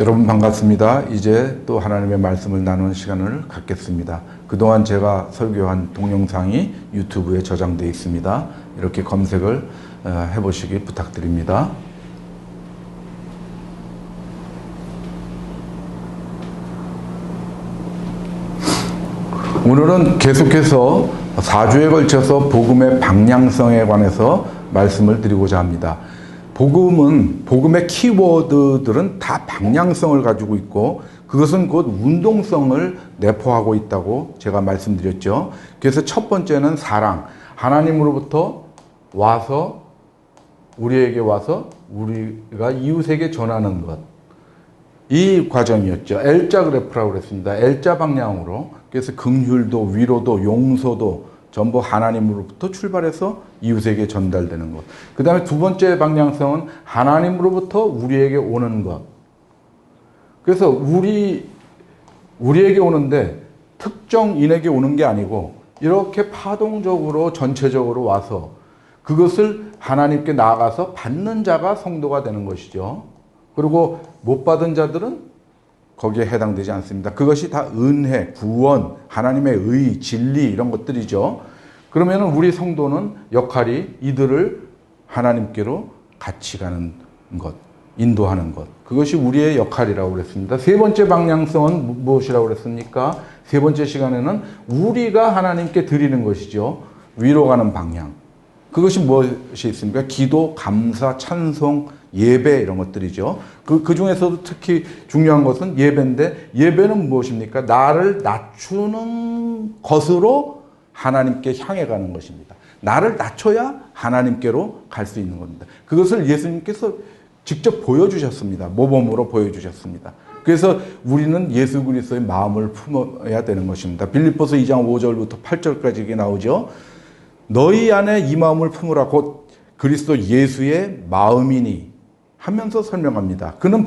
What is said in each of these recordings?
여러분 반갑습니다. 이제 또 하나님의 말씀을 나누는 시간을 갖겠습니다. 그동안 제가 설교한 동영상이 유튜브에 저장되어 있습니다. 이렇게 검색을 해보시기 부탁드립니다. 오늘은 계속해서 4주에 걸쳐서 복음의 방향성에 관해서 말씀을 드리고자 합니다. 복음의 키워드들은 다 방향성을 가지고 있고 그것은 곧 운동성을 내포하고 있다고 제가 말씀드렸죠. 그래서 첫 번째는 사랑. 하나님으로부터 와서 우리에게 와서 우리가 이웃에게 전하는 것. 이 과정이었죠. L자 그래프라고 그랬습니다. L자 방향으로. 그래서 긍휼도 위로도 용서도 전부 하나님으로부터 출발해서 이웃에게 전달되는 것. 그 다음에 두 번째 방향성은 하나님으로부터 우리에게 오는 것. 그래서 우리에게 오는데 특정인에게 오는 게 아니고 이렇게 파동적으로 전체적으로 와서 그것을 하나님께 나아가서 받는 자가 성도가 되는 것이죠. 그리고 못 받은 자들은 거기에 해당되지 않습니다. 그것이 다 은혜, 구원, 하나님의 의, 진리 이런 것들이죠. 그러면 우리 성도는 역할이 이들을 하나님께로 같이 가는 것, 인도하는 것. 그것이 우리의 역할이라고 그랬습니다. 세 번째 방향성은 무엇이라고 그랬습니까? 세 번째 시간에는 우리가 하나님께 드리는 것이죠. 위로 가는 방향. 그것이 무엇이 있습니까? 기도, 감사, 찬송, 예배 이런 것들이죠. 그 중에서도 특히 중요한 것은 예배인데 예배는 무엇입니까? 나를 낮추는 것으로 하나님께 향해 가는 것입니다. 나를 낮춰야 하나님께로 갈 수 있는 겁니다. 그것을 예수님께서 직접 보여주셨습니다. 모범으로 보여주셨습니다. 그래서 우리는 예수 그리스도의 마음을 품어야 되는 것입니다. 빌립보서 2장 5절부터 8절까지 이게 나오죠. 너희 안에 이 마음을 품으라 곧 그리스도 예수의 마음이니 하면서 설명합니다. 그는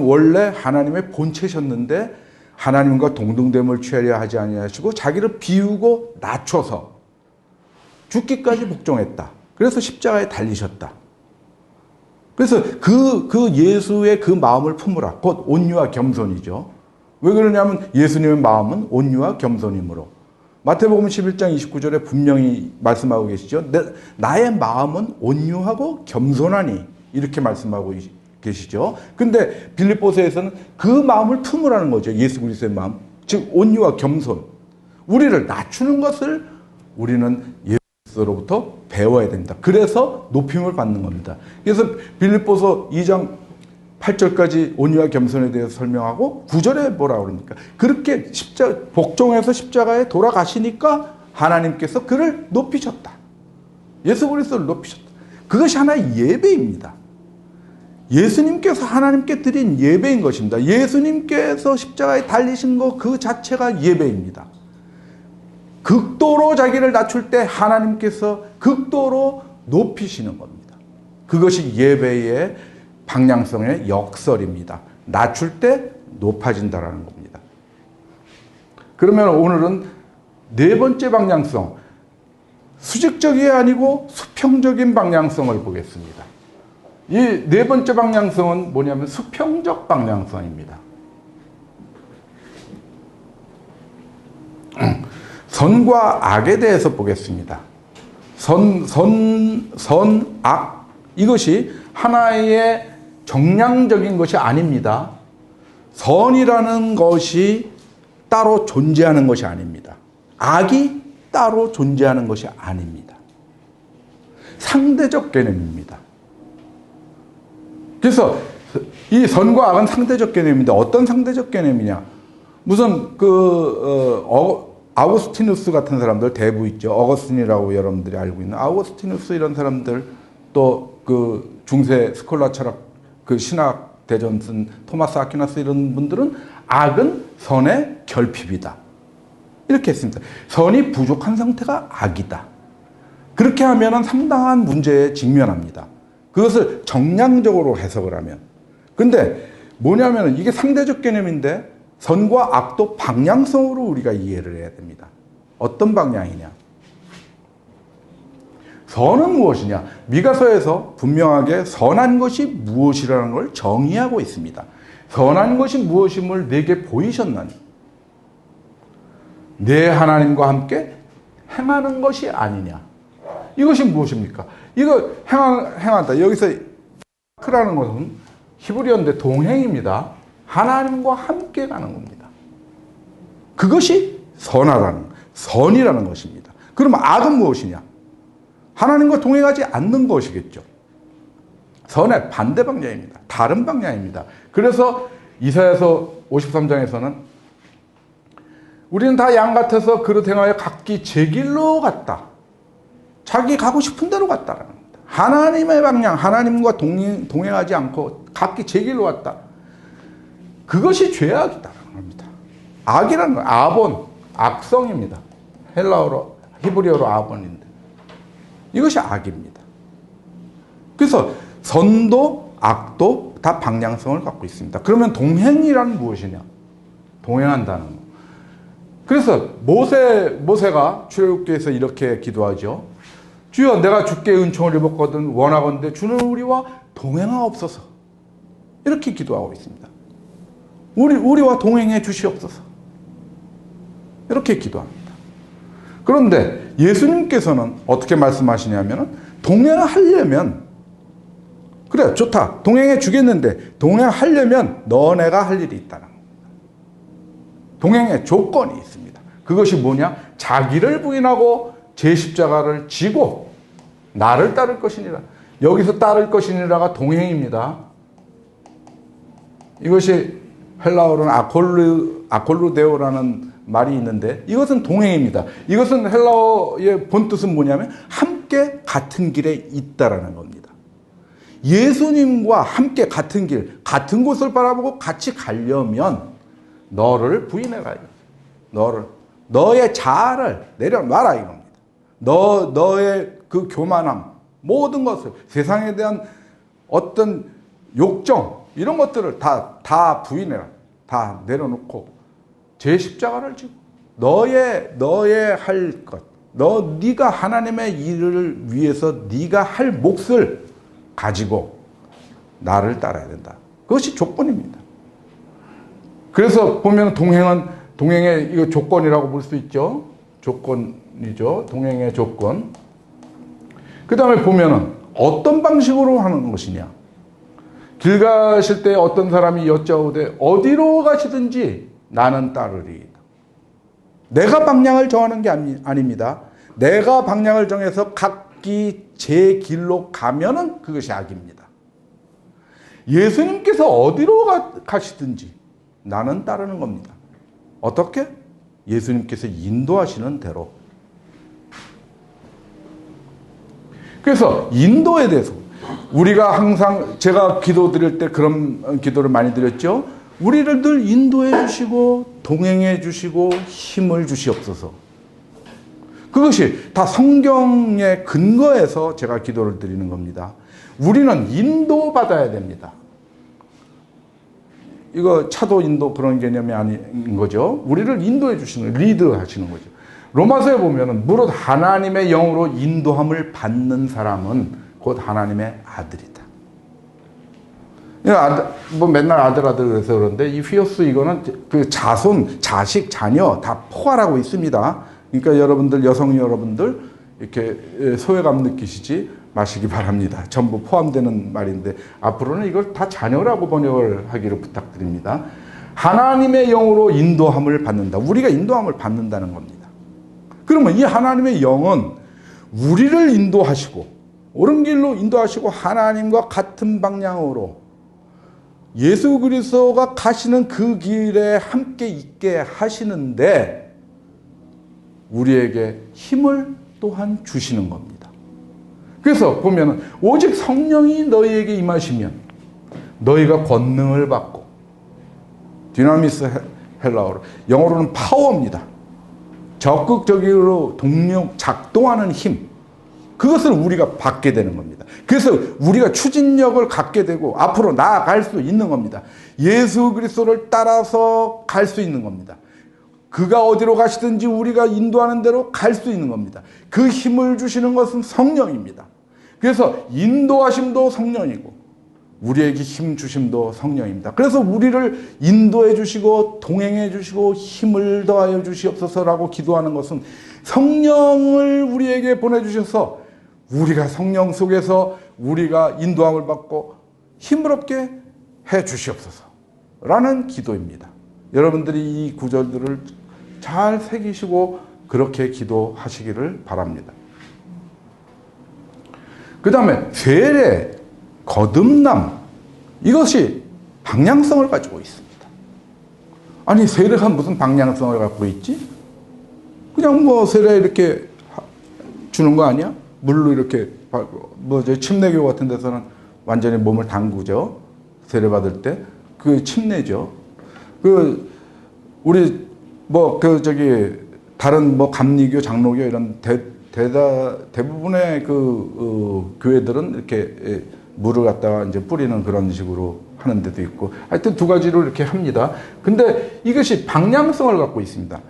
원래 하나님의 본체셨는데 하나님과 동등됨을 취하려 하지 아니하시고 자기를 비우고 낮춰서 죽기까지 복종했다. 그래서 십자가에 달리셨다. 그래서 그 예수의 그 마음을 품으라. 곧 온유와 겸손이죠. 왜 그러냐면 예수님의 마음은 온유와 겸손이므로. 마태복음 11장 29절에 분명히 말씀하고 계시죠. 나의 마음은 온유하고 겸손하니 이렇게 말씀하고 계시죠. 근데 빌립보서에서는 그 마음을 품으라는 거죠. 예수 그리스도의 마음. 즉 온유와 겸손. 우리를 낮추는 것을 우리는 예수로부터 배워야 됩니다. 그래서 높임을 받는 겁니다. 그래서 빌립보서 2장 8절까지 온유와 겸손에 대해서 설명하고 9절에 뭐라고 그럽니까? 그렇게 복종해서 십자가에 돌아가시니까 하나님께서 그를 높이셨다. 예수 그리스도를 높이셨다. 그것이 하나의 예배입니다. 예수님께서 하나님께 드린 예배인 것입니다. 예수님께서 십자가에 달리신 것 그 자체가 예배입니다. 극도로 자기를 낮출 때 하나님께서 극도로 높이시는 겁니다. 그것이 예배의 방향성의 역설입니다. 낮출 때 높아진다라는 겁니다. 그러면 오늘은 네 번째 방향성, 수직적이 아니고 수평적인 방향성을 보겠습니다. 이 네 번째 방향성은 뭐냐면 수평적 방향성입니다. 선과 악에 대해서 보겠습니다. 악. 이것이 하나의 정량적인 것이 아닙니다. 선이라는 것이 따로 존재하는 것이 아닙니다. 악이 따로 존재하는 것이 아닙니다. 상대적 개념입니다. 그래서 이 선과 악은 상대적 개념인데 어떤 상대적 개념이냐? 무슨 아우구스티누스 같은 사람들 대부 있죠. 어거스틴이라고 여러분들이 알고 있는 아우구스티누스 이런 사람들 또 그 중세 스콜라 철학 그 신학 대전 쓴 토마스 아퀴나스 이런 분들은 악은 선의 결핍이다. 이렇게 했습니다. 선이 부족한 상태가 악이다. 그렇게 하면은 상당한 문제에 직면합니다. 그것을 정량적으로 해석을 하면. 근데 뭐냐면은 이게 상대적 개념인데 선과 악도 방향성으로 우리가 이해를 해야 됩니다. 어떤 방향이냐? 선은 무엇이냐? 미가서에서 분명하게 선한 것이 무엇이라는 걸 정의하고 있습니다. 선한 것이 무엇임을 내게 보이셨나니? 내 하나님과 함께 행하는 것이 아니냐? 이것이 무엇입니까? 이거 행한다. 여기서 크라는 것은 히브리어인데 동행입니다. 하나님과 함께 가는 겁니다. 그것이 선이라는 것입니다. 그러면 악은 무엇이냐? 하나님과 동행하지 않는 것이겠죠. 선의 반대 방향입니다. 다른 방향입니다. 그래서 이사야서 53장에서는 우리는 다 양 같아서 그릇 행하여 각기 제 길로 갔다. 자기 가고 싶은 대로 갔다라는 겁니다. 하나님의 방향, 하나님과 동행하지 않고 각기 제 길로 갔다. 그것이 죄악이다라는 겁니다. 악이라는 건 아본, 악성입니다. 헬라어로, 히브리어로 아본인데 이것이 악입니다. 그래서 선도 악도 다 방향성을 갖고 있습니다. 그러면 동행이란 무엇이냐? 동행한다는 거. 그래서 모세가 출애굽기에서 이렇게 기도하죠. 주여, 내가 주께 은총을 입었거든 원하건대 주는 우리와 동행하옵소서. 이렇게 기도하고 있습니다. 우리와 동행해 주시옵소서. 이렇게 기도합니다. 그런데 예수님께서는 어떻게 말씀하시냐면 동행하려면 그래 좋다. 동행해 주겠는데 동행하려면 너네가 할 일이 있다는 겁니다. 동행의 조건이 있습니다. 그것이 뭐냐? 자기를 부인하고 제 십자가를 지고 나를 따를 것이니라. 여기서 따를 것이니라가 동행입니다. 이것이 헬라어로는 아콜루데오라는 말이 있는데 이것은 동행입니다. 이것은 헬라어의 본뜻은 뭐냐면 함께 같은 길에 있다라는 겁니다. 예수님과 함께 같은 길, 같은 곳을 바라보고 같이 가려면 너를 부인해라. 너의 자아를 내려놔라 이겁니다. 너의 그 교만함, 모든 것을, 세상에 대한 어떤 욕정, 이런 것들을 다 부인해라. 다 내려놓고 제 십자가를 지고 너의 할 것, 네가 하나님의 일을 위해서 네가 할 몫을 가지고 나를 따라야 된다. 그것이 조건입니다. 그래서 보면 동행의 이거 조건이라고 볼 수 있죠. 조건이죠. 동행의 조건. 그 다음에 보면은 어떤 방식으로 하는 것이냐. 길 가실 때 어떤 사람이 여짜오되 어디로 가시든지 나는 따르리. 내가 방향을 정하는 게 아닙니다. 내가 방향을 정해서 각기 제 길로 가면은 그것이 악입니다. 예수님께서 어디로 가시든지 나는 따르는 겁니다. 어떻게? 예수님께서 인도하시는 대로. 그래서 인도에 대해서 우리가 항상 제가 기도 드릴 때 그런 기도를 많이 드렸죠. 우리를 늘 인도해 주시고 동행해 주시고 힘을 주시옵소서. 그것이 다 성경의 근거에서 제가 기도를 드리는 겁니다. 우리는 인도받아야 됩니다. 이거 차도 인도 그런 개념이 아닌 거죠. 우리를 인도해 주시는, 리드 하시는 거죠. 로마서에 보면은 무릇 하나님의 영으로 인도함을 받는 사람은 곧 하나님의 아들이다. 뭐 맨날 아들 그래서 그런데 이 휘어스 이거는 그 자손, 자식, 자녀 다 포괄하고 있습니다. 그러니까 여러분들, 여성 여러분들 이렇게 소외감 느끼시지 마시기 바랍니다. 전부 포함되는 말인데 앞으로는 이걸 다 자녀라고 번역을 하기를 부탁드립니다. 하나님의 영으로 인도함을 받는다. 우리가 인도함을 받는다는 겁니다. 그러면 이 하나님의 영은 우리를 인도하시고 옳은 길로 인도하시고 하나님과 같은 방향으로 예수 그리스도가 가시는 그 길에 함께 있게 하시는데 우리에게 힘을 또한 주시는 겁니다. 그래서 보면 오직 성령이 너희에게 임하시면 너희가 권능을 받고, 디나미스 헬라어로, 영어로는 파워입니다. 적극적으로 작동하는 힘, 그것을 우리가 받게 되는 겁니다. 그래서 우리가 추진력을 갖게 되고 앞으로 나아갈 수 있는 겁니다. 예수 그리스도를 따라서 갈 수 있는 겁니다. 그가 어디로 가시든지 우리가 인도하는 대로 갈 수 있는 겁니다. 그 힘을 주시는 것은 성령입니다. 그래서 인도하심도 성령이고 우리에게 힘 주심도 성령입니다. 그래서 우리를 인도해 주시고 동행해 주시고 힘을 더하여 주시옵소서라고 기도하는 것은 성령을 우리에게 보내주셔서 우리가 성령 속에서 우리가 인도함을 받고 힘을 얻게 해 주시옵소서라는 기도입니다. 여러분들이 이 구절들을 잘 새기시고 그렇게 기도하시기를 바랍니다. 그 다음에 세례, 거듭남, 이것이 방향성을 가지고 있습니다. 아니, 세례가 무슨 방향성을 갖고 있지? 그냥 뭐 세례 이렇게 주는 거 아니야? 물로 이렇게, 뭐 침례교 같은 데서는 완전히 몸을 담그죠. 세례 받을 때. 그 침례죠. 우리 다른 감리교, 장로교 이런 대부분의 교회들은 이렇게 물을 갖다가 이제 뿌리는 그런 식으로 하는 데도 있고, 하여튼 두 가지로 이렇게 합니다. 근데 이것이 방향성을 갖고 있습니다.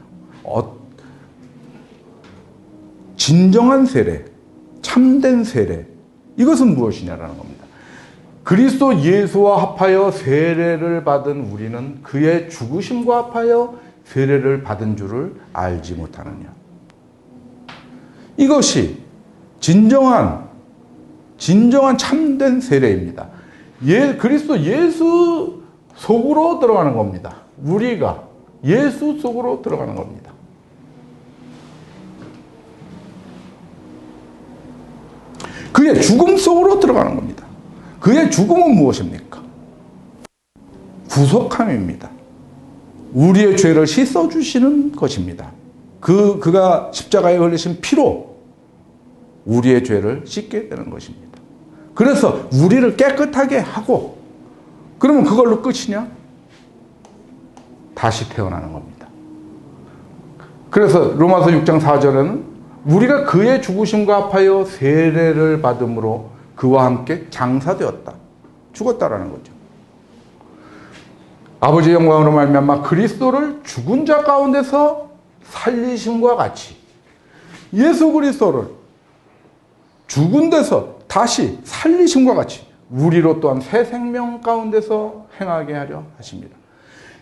진정한 세례, 참된 세례, 이것은 무엇이냐라는 겁니다. 그리스도 예수와 합하여 세례를 받은 우리는 그의 죽으심과 합하여 세례를 받은 줄을 알지 못하느냐. 이것이 진정한 참된 세례입니다. 그리스도 예수 속으로 들어가는 겁니다. 우리가 예수 속으로 들어가는 겁니다. 그의 죽음 속으로 들어가는 겁니다. 그의 죽음은 무엇입니까? 구속함입니다. 우리의 죄를 씻어주시는 것입니다. 그가 십자가에 흘리신 피로 우리의 죄를 씻게 되는 것입니다. 그래서 우리를 깨끗하게 하고, 그러면 그걸로 끝이냐? 다시 태어나는 겁니다. 그래서 로마서 6장 4절에는 우리가 그의 죽으심과 합하여 세례를 받음으로 그와 함께 장사되었다. 죽었다라는 거죠. 아버지의 영광으로 말미암아 그리스도를 죽은 자 가운데서 살리심과 같이 예수 그리스도를 죽은 데서 다시 살리심과 같이 우리로 또한 새 생명 가운데서 행하게 하려 하십니다.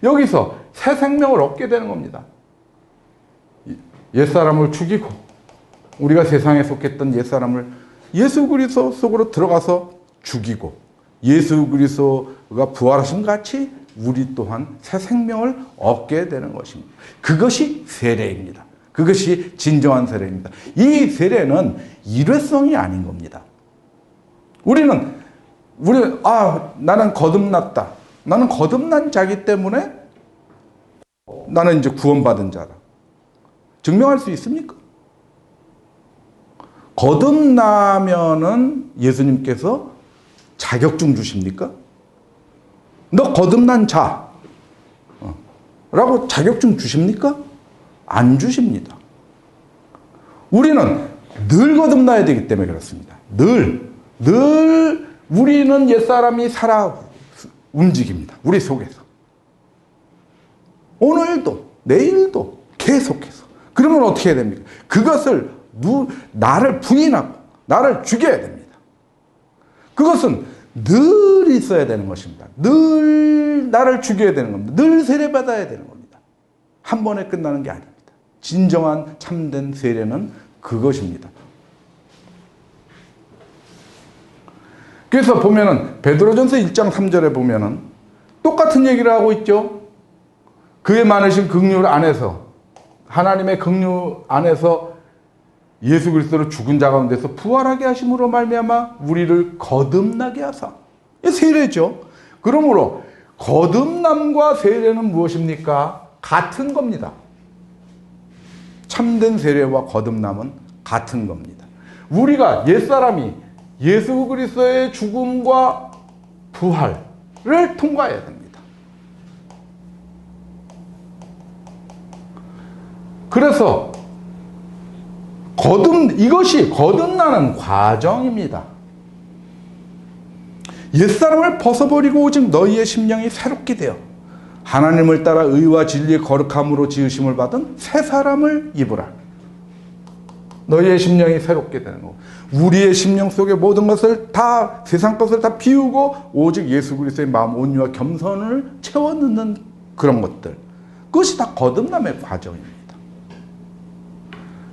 여기서 새 생명을 얻게 되는 겁니다. 옛사람을 죽이고 우리가 세상에 속했던 옛사람을 예수 그리스도 속으로 들어가서 죽이고 예수 그리스도가 부활하신 같이 우리 또한 새 생명을 얻게 되는 것입니다. 그것이 세례입니다. 그것이 진정한 세례입니다. 이 세례는 일회성이 아닌 겁니다. 나는 거듭났다. 나는 거듭난 자기 때문에 나는 이제 구원받은 자다. 증명할 수 있습니까? 거듭나면은 예수님께서 자격증 주십니까? 너 거듭난 자 라고 자격증 주십니까? 안 주십니다. 우리는 늘 거듭나야 되기 때문에 그렇습니다. 늘 우리는 옛사람이 살아 움직입니다. 우리 속에서. 오늘도 내일도 계속해서. 그러면 어떻게 해야 됩니까? 그것을 나를 부인하고 나를 죽여야 됩니다. 그것은 늘 있어야 되는 것입니다. 늘 나를 죽여야 되는 겁니다. 늘 세례받아야 되는 겁니다. 한 번에 끝나는 게 아닙니다. 진정한 참된 세례는 그것입니다. 그래서 보면은 베드로전서 1장 3절에 보면은 똑같은 얘기를 하고 있죠. 그의 많으신 긍휼 안에서, 하나님의 긍휼 안에서 예수 그리스도를 죽은 자 가운데서 부활하게 하심으로 말미암아 우리를 거듭나게 하사. 세례죠. 그러므로 거듭남과 세례는 무엇입니까? 같은 겁니다. 참된 세례와 거듭남은 같은 겁니다. 우리가 옛사람이 예수 그리스도의 죽음과 부활을 통과해야 됩니다. 그래서 이것이 거듭나는 과정입니다. 옛사람을 벗어버리고 오직 너희의 심령이 새롭게 되어 하나님을 따라 의와 진리의 거룩함으로 지으심을 받은 새 사람을 입으라. 너희의 심령이 새롭게 되는 거. 우리의 심령 속에 모든 것을 다, 세상 것을 다 비우고 오직 예수 그리스도의 마음, 온유와 겸손을 채워 넣는 그런 것들. 그것이 다 거듭남의 과정입니다.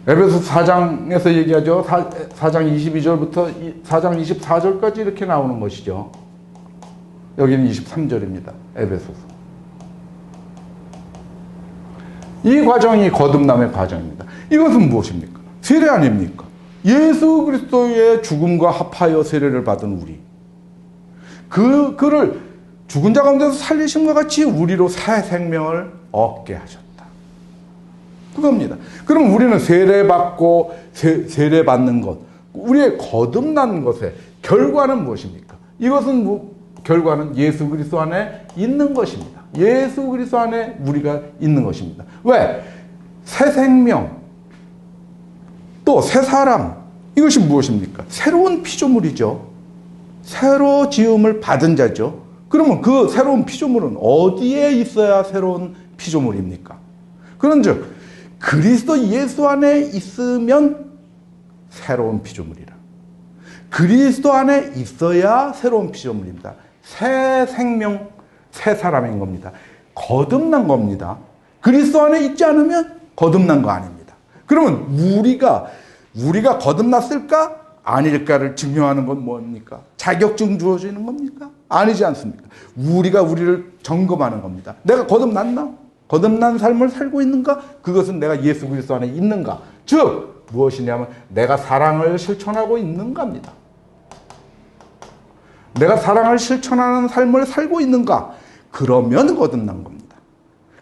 에베소 4장에서 얘기하죠. 4장 22절부터 4장 24절까지 이렇게 나오는 것이죠. 여기는 23절입니다. 에베소서. 이 과정이 거듭남의 과정입니다. 이것은 무엇입니까? 세례 아닙니까? 예수 그리스도의 죽음과 합하여 세례를 받은 우리. 그를 죽은 자 가운데서 살리심과 같이 우리로 새 생명을 얻게 하셨다. 그겁니다. 그럼 우리는 세례받고 세례받는 것, 우리의 거듭난 것의 결과는 무엇입니까? 이것은 결과는 예수 그리스도 안에 있는 것입니다. 예수 그리스도 안에 우리가 있는 것입니다. 왜? 새 생명, 또 새 사람, 이것이 무엇입니까? 새로운 피조물이죠. 새로 지음을 받은 자죠. 그러면 그 새로운 피조물은 어디에 있어야 새로운 피조물입니까? 그런즉 그리스도 예수 안에 있으면 새로운 피조물이라. 그리스도 안에 있어야 새로운 피조물입니다. 새 생명, 새 사람인 겁니다. 거듭난 겁니다. 그리스도 안에 있지 않으면 거듭난 거 아닙니다. 그러면 우리가 거듭났을까? 아닐까를 증명하는 건 뭡니까? 자격증 주어지는 겁니까? 아니지 않습니까? 우리가 우리를 점검하는 겁니다. 내가 거듭났나? 거듭난 삶을 살고 있는가? 그것은 내가 예수 그리스도 안에 있는가? 즉 무엇이냐면 내가 사랑을 실천하고 있는가입니다. 내가 사랑을 실천하는 삶을 살고 있는가? 그러면 거듭난 겁니다.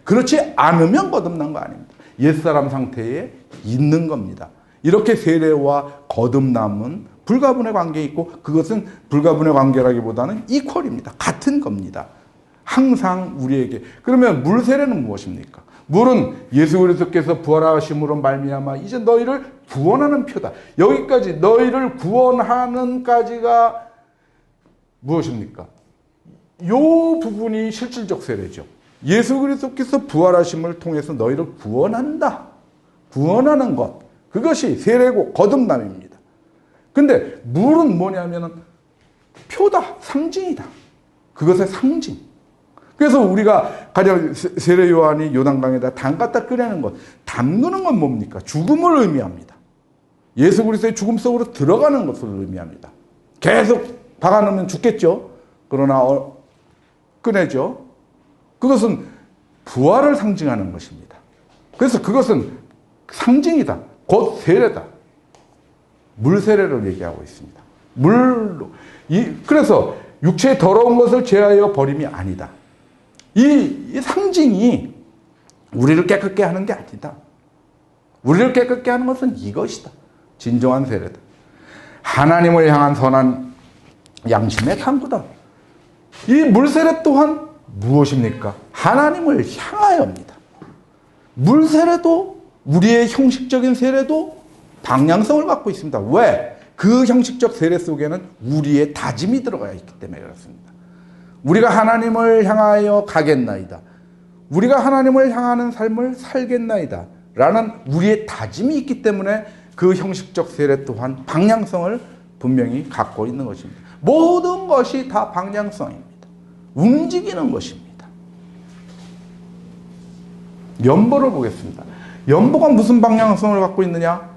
그렇지 않으면 거듭난 거 아닙니다. 옛사람 상태에 있는 겁니다. 이렇게 세례와 거듭남은 불가분의 관계에 있고 그것은 불가분의 관계라기보다는 이퀄입니다. 같은 겁니다. 항상 우리에게. 그러면 물 세례는 무엇입니까? 물은 예수 그리스도께서 부활하심으로 말미암아 이제 너희를 구원하는 표다. 여기까지 너희를 구원하는까지가 무엇입니까? 요 부분이 실질적 세례죠. 예수 그리스도께서 부활하심을 통해서 너희를 구원한다. 구원하는 것. 그것이 세례고 거듭남입니다. 근데 물은 뭐냐면은 표다. 상징이다. 그것의 상징. 그래서 우리가 가령 세례 요한이 요단강에다 담갔다 꺼내는 것. 담그는 건 뭡니까? 죽음을 의미합니다. 예수 그리스도의 죽음 속으로 들어가는 것을 의미합니다. 계속 박아놓으면 죽겠죠. 그러나 꺼내죠. 그것은 부활을 상징하는 것입니다. 그래서 그것은 상징이다. 곧 세례다. 물 세례를 얘기하고 있습니다. 물로. 그래서 육체의 더러운 것을 제하여 버림이 아니다. 이 상징이 우리를 깨끗게 하는 게 아니다. 우리를 깨끗게 하는 것은 이것이다. 진정한 세례다. 하나님을 향한 선한 양심의 탐구다. 이 물세례 또한 무엇입니까? 하나님을 향하여입니다. 물세례도 우리의 형식적인 세례도 방향성을 갖고 있습니다. 왜? 그 형식적 세례 속에는 우리의 다짐이 들어가 있기 때문에 그렇습니다. 우리가 하나님을 향하여 가겠나이다. 우리가 하나님을 향하는 삶을 살겠나이다. 라는 우리의 다짐이 있기 때문에 그 형식적 세례 또한 방향성을 분명히 갖고 있는 것입니다. 모든 것이 다 방향성입니다. 움직이는 것입니다. 연보를 보겠습니다. 연보가 무슨 방향성을 갖고 있느냐?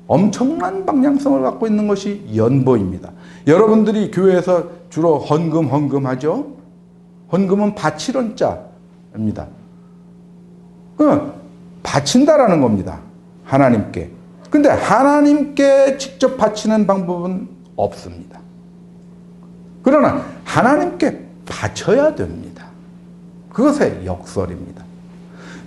엄청난 방향성을 갖고 있는 것이 연보입니다. 여러분들이 교회에서 주로 헌금하죠? 헌금은 바치는 자입니다. 바친다라는 겁니다. 하나님께. 근데 하나님께 직접 바치는 방법은 없습니다. 그러나 하나님께 바쳐야 됩니다. 그것의 역설입니다.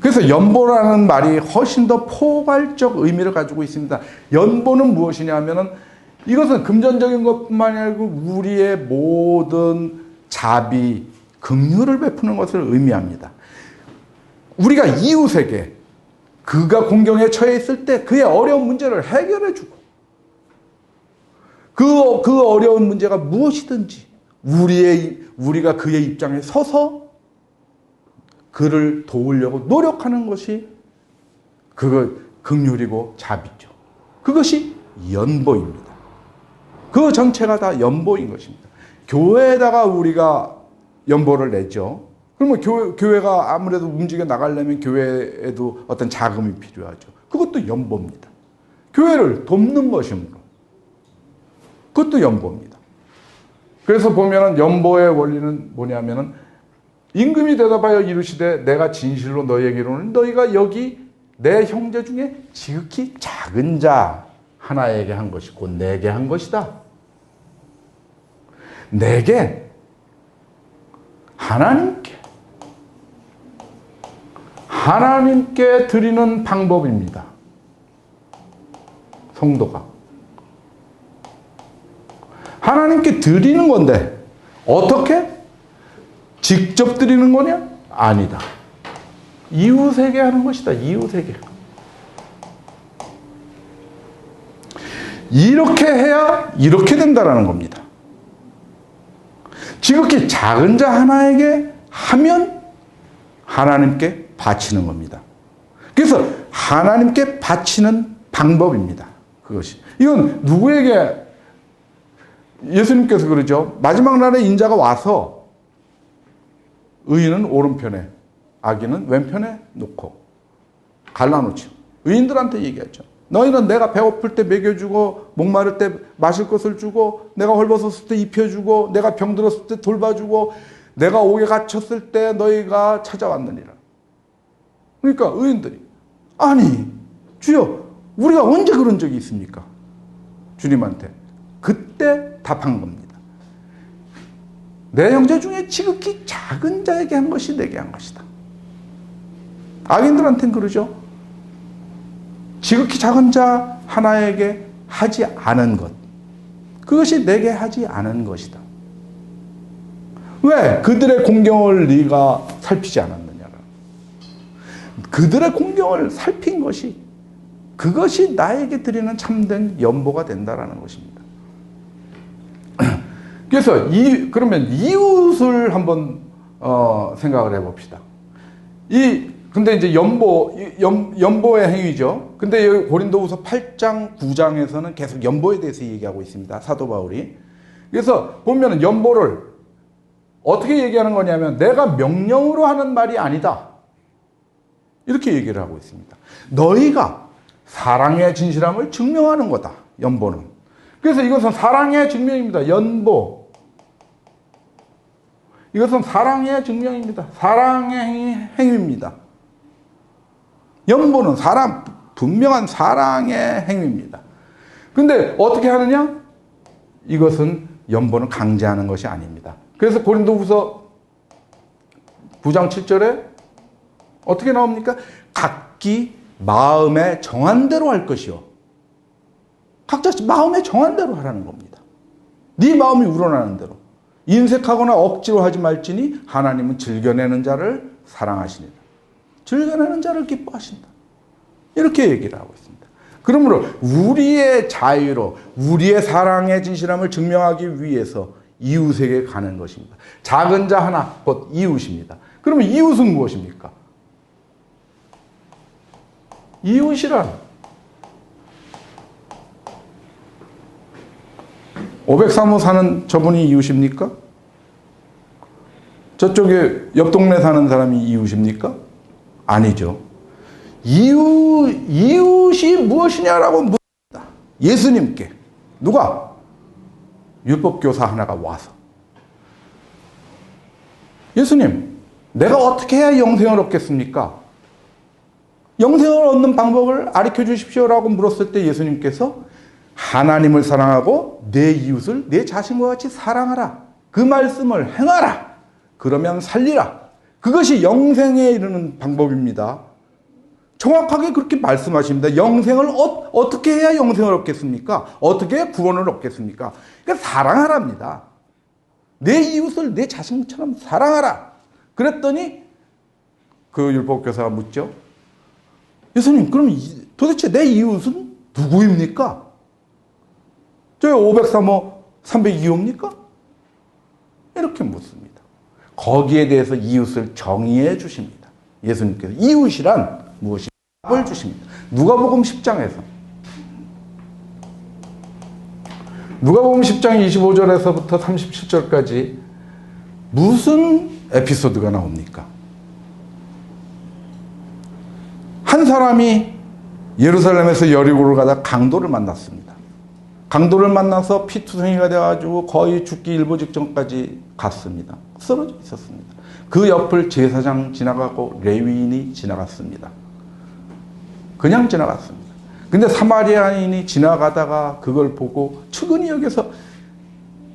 그래서 연보라는 말이 훨씬 더 포괄적 의미를 가지고 있습니다. 연보는 무엇이냐면은 이것은 금전적인 것뿐만 아니고 우리의 모든 자비, 긍휼을 베푸는 것을 의미합니다. 우리가 이웃에게 그가 공경에 처해 있을 때 그의 어려운 문제를 해결해 주고 그 어려운 문제가 무엇이든지 우리가 그의 입장에 서서 그를 도우려고 노력하는 것이 그거 긍휼이고 자비죠. 그것이 연보입니다. 그 전체가 다 연보인 것입니다. 교회에다가 우리가 연보를 내죠. 그러면 교회가 아무래도 움직여 나가려면 교회에도 어떤 자금이 필요하죠. 그것도 연보입니다. 교회를 돕는 것이므로 그것도 연보입니다. 그래서 보면은 연보의 원리는 뭐냐면은 임금이 대답하여 이르시되 내가 진실로 너희에게 이르노니 너희가 여기 내 형제 중에 지극히 작은 자 하나에게 한 것이 곧 내게 한 것이다. 내게 하나님께 드리는 방법입니다. 성도가 하나님께 드리는 건데 어떻게? 직접 드리는 거냐? 아니다. 이웃에게 하는 것이다. 이웃에게. 이렇게 해야 이렇게 된다라는 겁니다. 지극히 작은 자 하나에게 하면 하나님께 바치는 겁니다. 그래서 하나님께 바치는 방법입니다. 그것이. 이건 누구에게 예수님께서 그러죠. 마지막 날에 인자가 와서 의인은 오른편에 악인은 왼편에 놓고 갈라놓죠. 의인들한테 얘기하죠. 너희는 내가 배고플 때 먹여주고 목마를 때 마실 것을 주고 내가 헐벗었을 때 입혀주고 내가 병들었을 때 돌봐주고 내가 옥에 갇혔을 때 너희가 찾아왔느니라. 그러니까 의인들이 아니 주여 우리가 언제 그런 적이 있습니까? 주님한테. 그때 답한 겁니다. 내 형제 중에 지극히 작은 자에게 한 것이 내게 한 것이다. 악인들한테는 그러죠. 지극히 작은 자 하나에게 하지 않은 것. 그것이 내게 하지 않은 것이다. 왜? 그들의 공경을 네가 살피지 않았느냐. 그들의 공경을 살핀 것이 그것이 나에게 드리는 참된 연보가 된다라는 것입니다. 그래서 그러면 이웃을 한번 생각을 해봅시다. 근데 이제 연보의 행위죠. 근데 여기 고린도후서 8장, 9장에서는 계속 연보에 대해서 얘기하고 있습니다. 사도 바울이. 그래서 보면은 연보를 어떻게 얘기하는 거냐면 내가 명령으로 하는 말이 아니다. 이렇게 얘기를 하고 있습니다. 너희가 사랑의 진실함을 증명하는 거다. 연보는. 그래서 이것은 사랑의 증명입니다. 연보. 이것은 사랑의 증명입니다. 사랑의 행위입니다. 연보는 분명한 사랑의 행위입니다. 근데 어떻게 하느냐? 이것은 연보는 강제하는 것이 아닙니다. 그래서 고린도후서 9장 7절에 어떻게 나옵니까? 각기 마음에 정한 대로 할 것이요. 각자 마음에 정한 대로 하라는 겁니다. 네 마음이 우러나는 대로. 인색하거나 억지로 하지 말지니 하나님은 즐겨내는 자를 사랑하시니라. 즐겨내는 자를 기뻐하신다. 이렇게 얘기를 하고 있습니다. 그러므로 우리의 자유로 우리의 사랑의 진실함을 증명하기 위해서 이웃에게 가는 것입니다. 작은 자 하나, 곧 이웃입니다. 그러면 이웃은 무엇입니까? 이웃이란 503호 사는 저분이 이웃입니까? 저쪽에 옆 동네 사는 사람이 이웃입니까? 아니죠. 이웃이 무엇이냐라고 묻습니다. 예수님께. 누가? 율법교사 하나가 와서. 예수님, 내가 어떻게 해야 영생을 얻겠습니까? 영생을 얻는 방법을 가르쳐 주십시오라고 물었을 때 예수님께서 하나님을 사랑하고 내 이웃을 내 자신과 같이 사랑하라. 그 말씀을 행하라. 그러면 살리라. 그것이 영생에 이르는 방법입니다. 정확하게 그렇게 말씀하십니다. 영생을 어떻게 해야 영생을 얻겠습니까? 어떻게 해야 구원을 얻겠습니까? 그러니까 사랑하랍니다. 내 이웃을 내 자신처럼 사랑하라. 그랬더니 그 율법교사가 묻죠. 예수님, 그럼 도대체 내 이웃은 누구입니까? 저희 503호, 302호입니까? 이렇게 묻습니다. 거기에 대해서 이웃을 정의해 주십니다. 예수님께서. 이웃이란 무엇이? 답을 주십니다. 누가복음 10장에서. 누가복음 10장 25절에서부터 37절까지 무슨 에피소드가 나옵니까? 한 사람이 예루살렘에서 여리고를 가다 강도를 만났습니다. 강도를 만나서 피투성이가 되어가지고 거의 죽기 일보 직전까지 갔습니다. 쓰러져 있었습니다. 그 옆을 제사장 지나가고 레위인이 지나갔습니다. 그냥 지나갔습니다. 근데 사마리아인이 지나가다가 그걸 보고 측은히 여겨서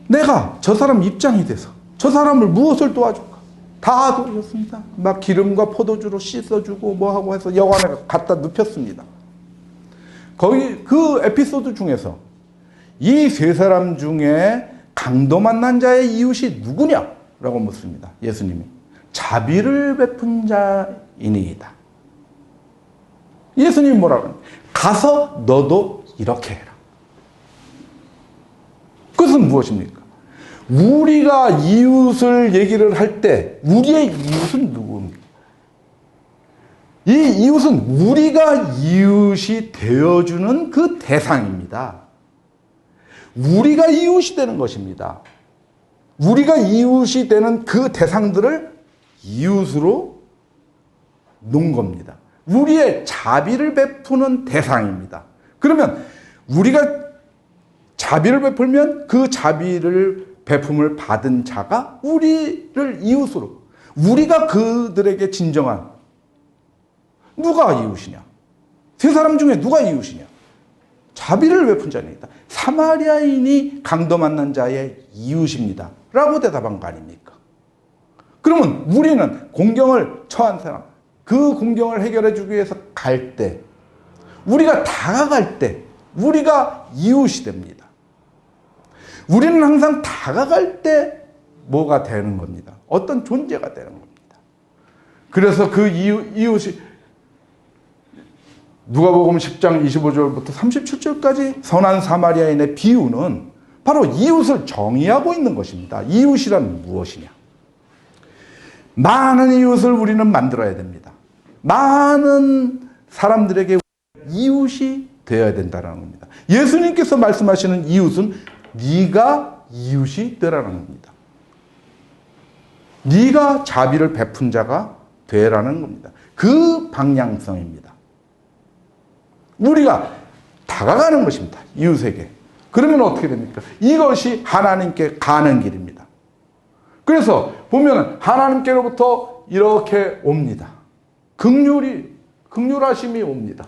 내가 저 사람 입장이 돼서 저 사람을 무엇을 도와줄까? 다 도와줬습니다. 막 기름과 포도주로 씻어주고 뭐하고 해서 역 안에 갖다 눕혔습니다. 거기 그 에피소드 중에서 이 세 사람 중에 강도 만난 자의 이웃이 누구냐라고 묻습니다. 예수님이. 자비를 베푼 자이니이다. 예수님이 뭐라고 하냐? 가서 너도 이렇게 해라. 그것은 무엇입니까? 우리가 이웃을 얘기를 할 때 우리의 이웃은 누구입니까? 이 이웃은 우리가 이웃이 되어주는 그 대상입니다. 우리가 이웃이 되는 것입니다. 우리가 이웃이 되는 그 대상들을 이웃으로 놓은 겁니다. 우리의 자비를 베푸는 대상입니다. 그러면 우리가 자비를 베풀면 그 자비를 베품을 받은 자가 우리를 이웃으로, 우리가 그들에게 진정한, 누가 이웃이냐? 세 사람 중에 누가 이웃이냐? 자비를 베푼 자입니다. 사마리아인이 강도 만난 자의 이웃입니다. 라고 대답한 거 아닙니까? 그러면 우리는 공경을 처한 사람, 그 공경을 해결해 주기 위해서 갈 때, 우리가 다가갈 때, 우리가 이웃이 됩니다. 우리는 항상 다가갈 때 뭐가 되는 겁니다. 어떤 존재가 되는 겁니다. 그래서 그 이웃이 누가복음 10장 25절부터 37절까지 선한 사마리아인의 비유는 바로 이웃을 정의하고 있는 것입니다. 이웃이란 무엇이냐? 많은 이웃을 우리는 만들어야 됩니다. 많은 사람들에게 이웃이 되어야 된다는 겁니다. 예수님께서 말씀하시는 이웃은 네가 이웃이 되라는 겁니다. 네가 자비를 베푼 자가 되라는 겁니다. 그 방향성입니다. 우리가 다가가는 것입니다. 이웃에게. 그러면 어떻게 됩니까? 이것이 하나님께 가는 길입니다. 그래서 보면 하나님께로부터 이렇게 옵니다. 긍휼하심이 옵니다.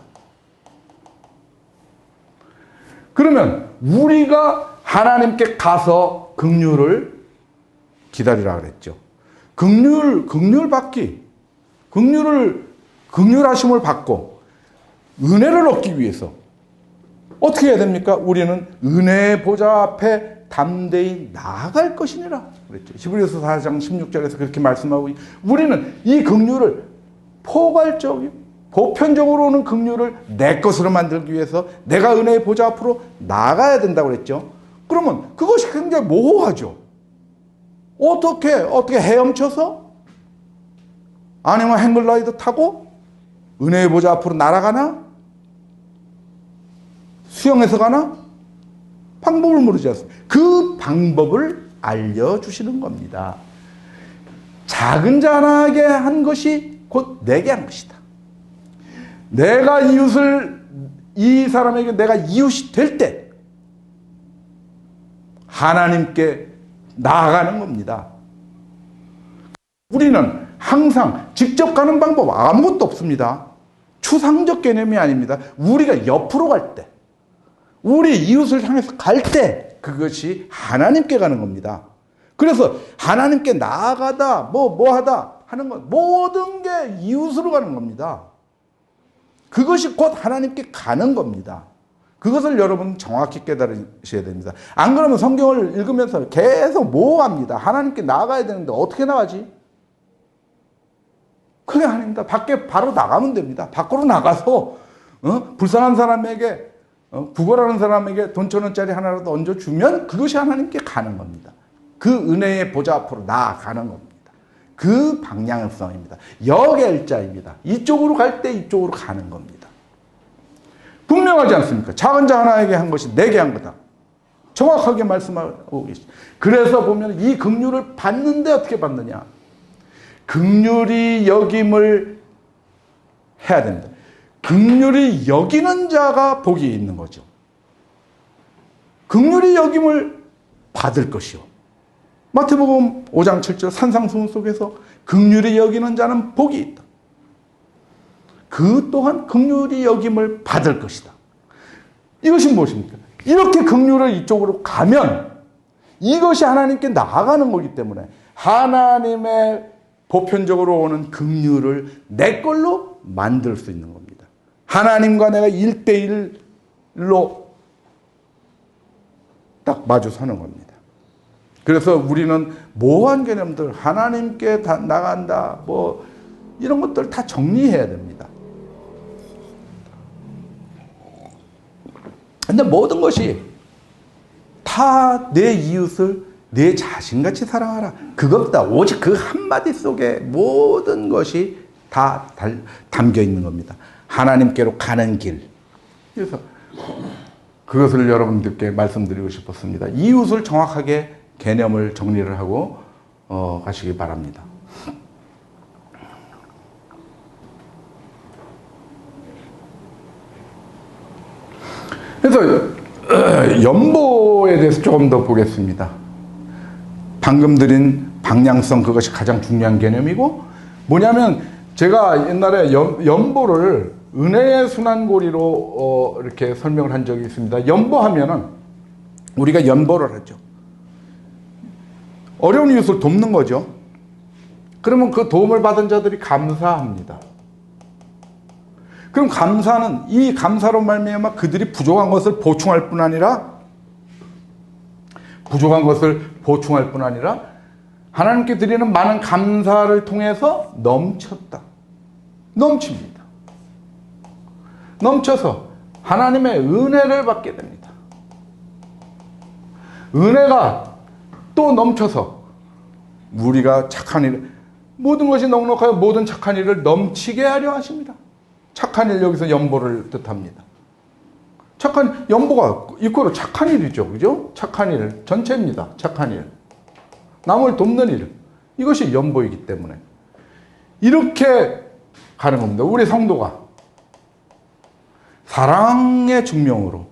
그러면 우리가 하나님께 가서 긍휼을 기다리라 그랬죠. 긍휼 받기, 긍휼하심을 받고 은혜를 얻기 위해서 어떻게 해야 됩니까? 우리는 은혜의 보좌 앞에 담대히 나아갈 것이니라 그랬죠. 히브리서 4장 16절에서 그렇게 말씀하고, 우리는 이 긍휼을 포괄적이고 보편적으로 오는 긍휼을 내 것으로 만들기 위해서 내가 은혜의 보좌 앞으로 나가야 된다고 그랬죠. 그러면 그것이 굉장히 모호하죠. 어떻게 헤엄쳐서 아니면 행글라이더 타고 은혜의 보좌 앞으로 날아가나? 수영해서 가나? 방법을 모르지 않습니까? 그 방법을 알려주시는 겁니다. 작은 자에게 한 것이 곧 내게 한 것이다. 내가 이 사람에게 내가 이웃이 될 때 하나님께 나아가는 겁니다. 우리는 항상 직접 가는 방법 아무것도 없습니다. 추상적 개념이 아닙니다. 우리가 옆으로 갈 때, 우리 이웃을 향해서 갈 때 그것이 하나님께 가는 겁니다. 그래서 하나님께 나아가다 뭐 하다 하는 것, 모든 게 이웃으로 가는 겁니다. 그것이 곧 하나님께 가는 겁니다. 그것을 여러분 정확히 깨달으셔야 됩니다. 안 그러면 성경을 읽으면서 계속 모호합니다. 하나님께 나가야 되는데 어떻게 나가지? 그게 아닙니다. 밖에 바로 나가면 됩니다. 밖으로 나가서 불쌍한 사람에게, 구걸하는 사람에게 돈 1,000원짜리 하나라도 얹어주면 그것이 하나님께 가는 겁니다. 그 은혜의 보좌 앞으로 나아가는 겁니다. 그 방향성입니다. 역엘자입니다. 이쪽으로 갈 때 이쪽으로 가는 겁니다. 분명하지 않습니까? 작은 자 하나에게 한 것이 내게 한 거다. 정확하게 말씀하고 계시죠. 그래서 보면 이 긍휼을 받는데 어떻게 받느냐? 긍휼히 여김을 해야 됩니다. 긍휼히 여기는 자가 복이 있는 거죠. 긍휼히 여김을 받을 것이요. 마태복음 5장 7절 산상수훈 속에서 긍휼히 여기는 자는 복이 있다. 그 또한 긍휼히 여김을 받을 것이다. 이것이 무엇입니까? 이렇게 긍휼을 이쪽으로 가면 이것이 하나님께 나아가는 거기 때문에 하나님의 보편적으로 오는 긍휼을 내 걸로 만들 수 있는 겁니다. 하나님과 내가 1대1로 딱 마주 서는 겁니다. 그래서 우리는 모호한 개념들, 하나님께 나간다, 뭐 이런 것들 다 정리해야 됩니다. 근데 모든 것이 다 내 이웃을 내 자신같이 사랑하라. 그것보다 오직 그 한마디 속에 모든 것이 다 담겨 있는 겁니다. 하나님께로 가는 길. 그래서 그것을 여러분들께 말씀드리고 싶었습니다. 이웃을 정확하게 개념을 정리를 하고 가시기 바랍니다. 그래서 연보에 대해서 조금 더 보겠습니다. 방금 드린 방향성, 그것이 가장 중요한 개념이고, 뭐냐면 제가 옛날에 연보를 은혜의 순환고리로 이렇게 설명을 한 적이 있습니다. 연보하면은 우리가 연보를 하죠. 어려운 이웃을 돕는 거죠. 그러면 그 도움을 받은 자들이 감사합니다. 그럼 감사는 이 감사로 말미암아 그들이 부족한 것을 보충할 뿐 아니라 하나님께 드리는 많은 감사를 통해서 넘칩니다. 넘쳐서 하나님의 은혜를 받게 됩니다. 은혜가 또 넘쳐서 우리가 착한 일, 모든 것이 넉넉하여 모든 착한 일을 넘치게 하려 하십니다. 착한 일, 여기서 연보를 뜻합니다. 연보가 이코로 착한 일이죠. 그죠? 착한 일, 전체입니다. 착한 일. 남을 돕는 일. 이것이 연보이기 때문에. 이렇게 가는 겁니다. 우리 성도가 사랑의 증명으로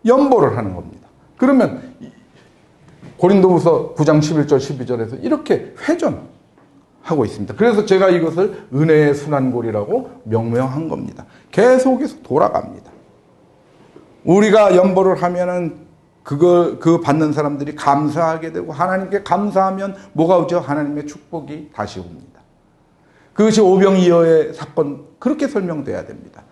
연보를 하는 겁니다. 그러면 고린도후서 9장 11절 12절에서 이렇게 회전하고 있습니다. 그래서 제가 이것을 은혜의 순환고리라고 명명한 겁니다. 계속해서 돌아갑니다. 우리가 연보를 하면은 그 받는 사람들이 감사하게 되고, 하나님께 감사하면 뭐가 오죠? 하나님의 축복이 다시 옵니다. 그것이 오병이어의 사건, 그렇게 설명돼야 됩니다.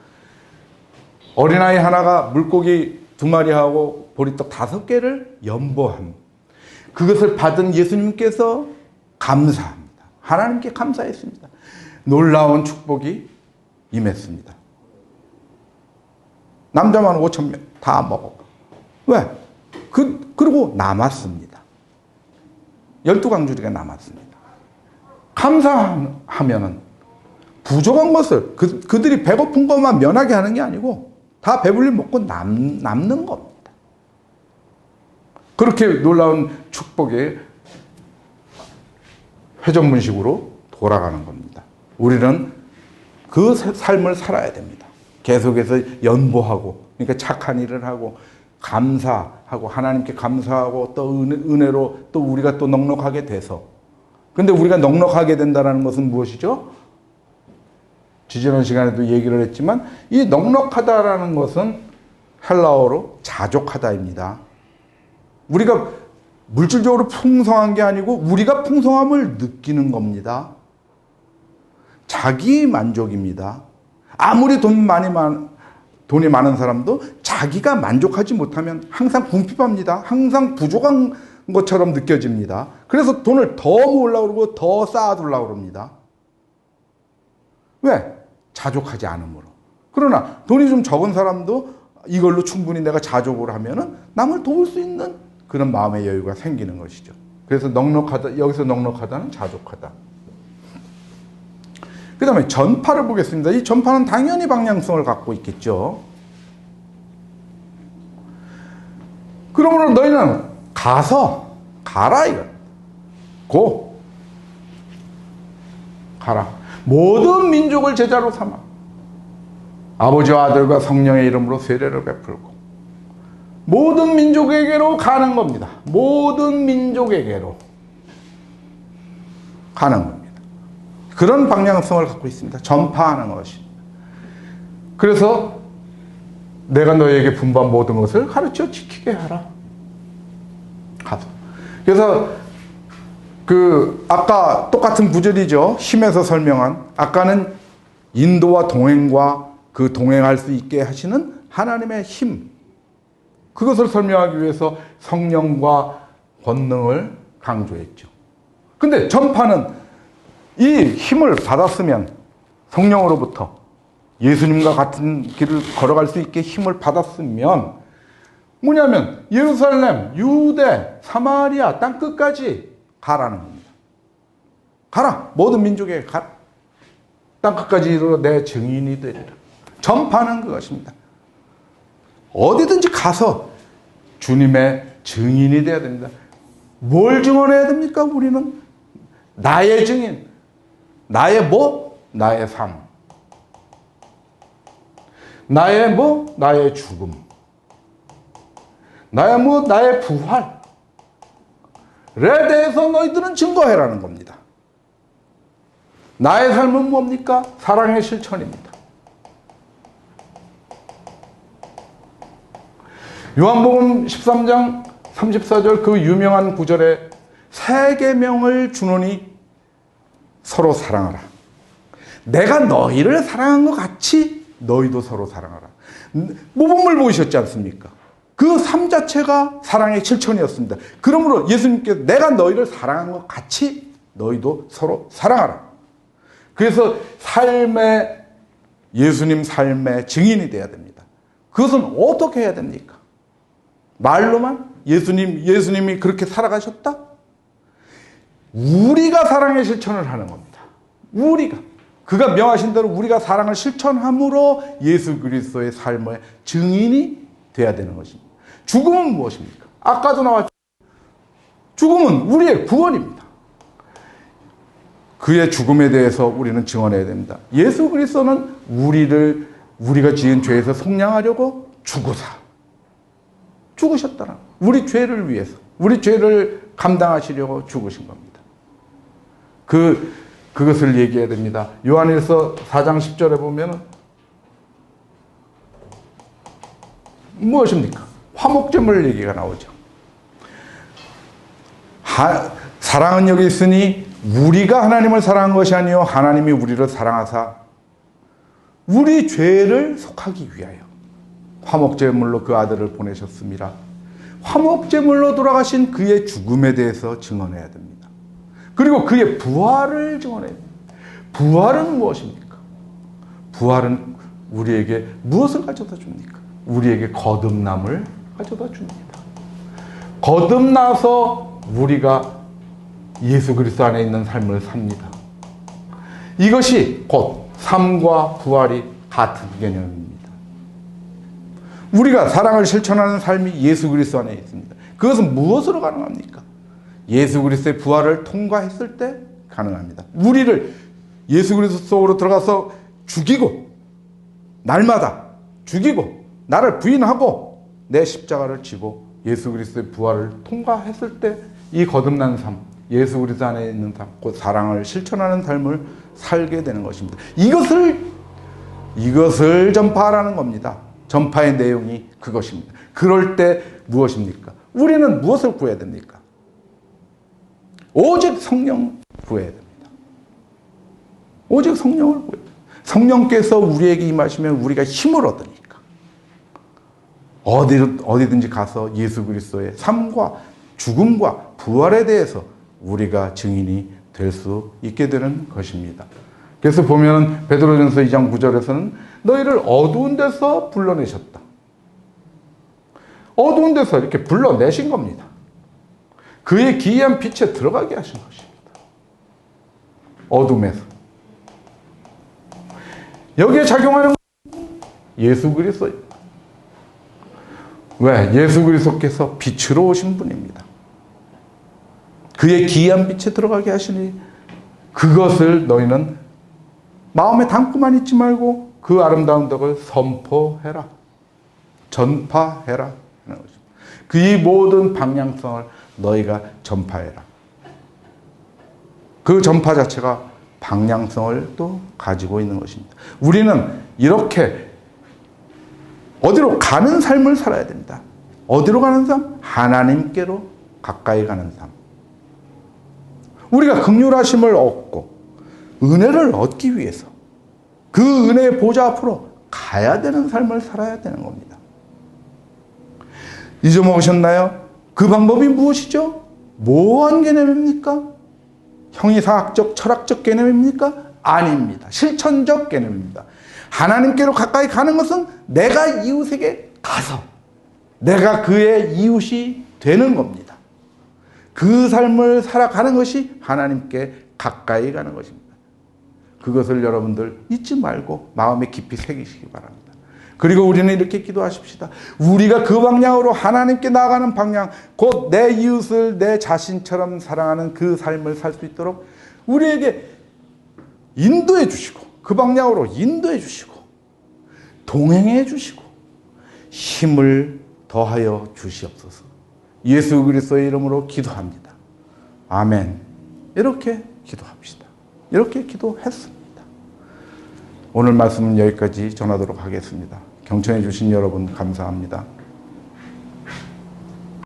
어린아이 하나가 물고기 2마리하고 보리떡 5개를 연보함. 그것을 받은 예수님께서 감사합니다. 하나님께 감사했습니다. 놀라운 축복이 임했습니다. 남자만 5,000명 다 먹어. 왜? 그리고 남았습니다. 12강주리가 남았습니다. 감사하면은 부족한 것을 그들이 배고픈 것만 면하게 하는 게 아니고 다 배불리 먹고 남는 겁니다. 그렇게 놀라운 축복의 회전문식으로 돌아가는 겁니다. 우리는 그 삶을 살아야 됩니다. 계속해서 연보하고, 그러니까 착한 일을 하고, 감사하고, 하나님께 감사하고, 또 은혜로 또 우리가 또 넉넉하게 돼서. 근데 우리가 넉넉하게 된다는 것은 무엇이죠? 지지난 시간에도 얘기를 했지만, 이 넉넉하다라는 것은 헬라어로 자족하다입니다. 우리가 물질적으로 풍성한 게 아니고 우리가 풍성함을 느끼는 겁니다. 자기 만족입니다. 아무리 돈이 많은 사람도 자기가 만족하지 못하면 항상 궁핍합니다. 항상 부족한 것처럼 느껴집니다. 그래서 돈을 더 모으려고 그러고 더 쌓아두려고 그럽니다. 왜? 자족하지 않으므로. 그러나 돈이 좀 적은 사람도 이걸로 충분히 내가 자족을 하면은 남을 도울 수 있는 그런 마음의 여유가 생기는 것이죠. 그래서 여기서 넉넉하다는 자족하다. 그 다음에 전파를 보겠습니다. 이 전파는 당연히 방향성을 갖고 있겠죠. 그러므로 너희는 가라 이거. 가라. 모든 민족을 제자로 삼아 아버지와 아들과 성령의 이름으로 세례를 베풀고 모든 민족에게로 가는 겁니다. 모든 민족에게로 가는 겁니다. 그런 방향성을 갖고 있습니다. 전파하는 것입니다. 그래서 내가 너에게 분부한 모든 것을 가르쳐 지키게 하라. 가서. 그래서 아까 똑같은 구절이죠. 힘에서 설명한, 아까는 인도와 동행과 그 동행할 수 있게 하시는 하나님의 힘, 그것을 설명하기 위해서 성령과 권능을 강조했죠. 근데 전파는 이 힘을 받았으면, 성령으로부터 예수님과 같은 길을 걸어갈 수 있게 힘을 받았으면 뭐냐면 예루살렘, 유대, 사마리아 땅 끝까지 가라는 겁니다. 가라. 모든 민족에게 가라. 땅 끝까지 이르러 내 증인이 되리라. 전파는 그것입니다. 어디든지 가서 주님의 증인이 되어야 됩니다. 뭘 증언해야 됩니까? 우리는 나의 증인, 나의 나의 삶, 나의 나의 죽음, 나의 부활에 대해서 너희들은 증거해라는 겁니다. 나의 삶은 뭡니까? 사랑의 실천입니다. 요한복음 13장 34절 그 유명한 구절에 세 계명을 주노니 서로 사랑하라. 내가 너희를 사랑한 것 같이 너희도 서로 사랑하라. 모범을 보이셨지 않습니까? 그 삶 자체가 사랑의 실천이었습니다. 그러므로 예수님께서 내가 너희를 사랑한 것 같이 너희도 서로 사랑하라. 그래서 예수님 삶의 증인이 되어야 됩니다. 그것은 어떻게 해야 됩니까? 말로만? 예수님이 그렇게 살아가셨다? 우리가 사랑의 실천을 하는 겁니다. 그가 명하신 대로 우리가 사랑을 실천함으로 예수 그리스도의 삶의 증인이 돼야 되는 것입니다. 죽음은 무엇입니까? 아까도 나왔죠. 죽음은 우리의 구원입니다. 그의 죽음에 대해서 우리는 증언해야 됩니다. 예수 그리스도는 우리가 지은 죄에서 속량하려고 죽으셨다는, 우리 죄를 위해서, 우리 죄를 감당하시려고 죽으신 겁니다. 그것을 얘기해야 됩니다. 요한일서 4장 10절에 보면은 무엇입니까? 화목제물 얘기가 나오죠. 사랑은 여기 있으니 우리가 하나님을 사랑한 것이 아니요 하나님이 우리를 사랑하사 우리 죄를 속하기 위하여 화목제물로 그 아들을 보내셨습니다. 화목제물로 돌아가신 그의 죽음에 대해서 증언해야 됩니다. 그리고 그의 부활을 증언해야 됩니다. 부활은 무엇입니까? 부활은 우리에게 무엇을 가져다 줍니까? 우리에게 거듭남을 가져다 줍니다. 거듭나서 우리가 예수 그리스도 안에 있는 삶을 삽니다. 이것이 곧 삶과 부활이 같은 개념입니다. 우리가 사랑을 실천하는 삶이 예수 그리스도 안에 있습니다. 그것은 무엇으로 가능합니까? 예수 그리스도의 부활을 통과했을 때 가능합니다. 우리를 예수 그리스도 속으로 들어가서 죽이고, 날마다 죽이고, 나를 부인하고 내 십자가를 지고 예수 그리스도의 부활을 통과했을 때 이 거듭난 삶, 예수 그리스도 안에 있는 삶, 곧 사랑을 실천하는 삶을 살게 되는 것입니다. 이것을 전파하라는 겁니다. 전파의 내용이 그것입니다. 그럴 때 무엇입니까? 우리는 무엇을 구해야 됩니까? 오직 성령 구해야 됩니다. 오직 성령을 구해야 됩니다. 성령께서 우리에게 임하시면 우리가 힘을 얻으니까 어디든지 가서 예수 그리스도의 삶과 죽음과 부활에 대해서 우리가 증인이 될 수 있게 되는 것입니다. 그래서 보면 베드로전서 2장 9절에서는 너희를 어두운 데서 불러내셨다. 어두운 데서 이렇게 불러내신 겁니다. 그의 기이한 빛에 들어가게 하신 것입니다. 어둠에서. 여기에 작용하는 예수 그리스도입니다. 왜? 예수 그리스도께서 빛으로 오신 분입니다. 그의 기이한 빛에 들어가게 하시니 그것을 너희는 마음에 담고만 있지 말고 그 아름다운 덕을 선포해라. 전파해라. 그 모든 방향성을 너희가 전파해라. 그 전파 자체가 방향성을 또 가지고 있는 것입니다. 우리는 이렇게 어디로 가는 삶을 살아야 됩니다. 어디로 가는 삶? 하나님께로 가까이 가는 삶. 우리가 긍휼하심을 얻고 은혜를 얻기 위해서 그 은혜의 보좌 앞으로 가야 되는 삶을 살아야 되는 겁니다. 잊어먹으셨나요? 그 방법이 무엇이죠? 모호한 개념입니까? 형이상학적, 철학적 개념입니까? 아닙니다. 실천적 개념입니다. 하나님께로 가까이 가는 것은 내가 이웃에게 가서 내가 그의 이웃이 되는 겁니다. 그 삶을 살아가는 것이 하나님께 가까이 가는 것입니다. 그것을 여러분들 잊지 말고 마음에 깊이 새기시기 바랍니다. 그리고 우리는 이렇게 기도하십시다. 우리가 그 방향으로 하나님께 나아가는 방향, 곧 내 이웃을 내 자신처럼 사랑하는 그 삶을 살 수 있도록 우리에게 인도해 주시고 그 방향으로 인도해 주시고 동행해 주시고 힘을 더하여 주시옵소서. 예수 그리스도의 이름으로 기도합니다. 아멘. 이렇게 기도합시다. 이렇게 기도했습니다. 오늘 말씀은 여기까지 전하도록 하겠습니다. 경청해 주신 여러분 감사합니다.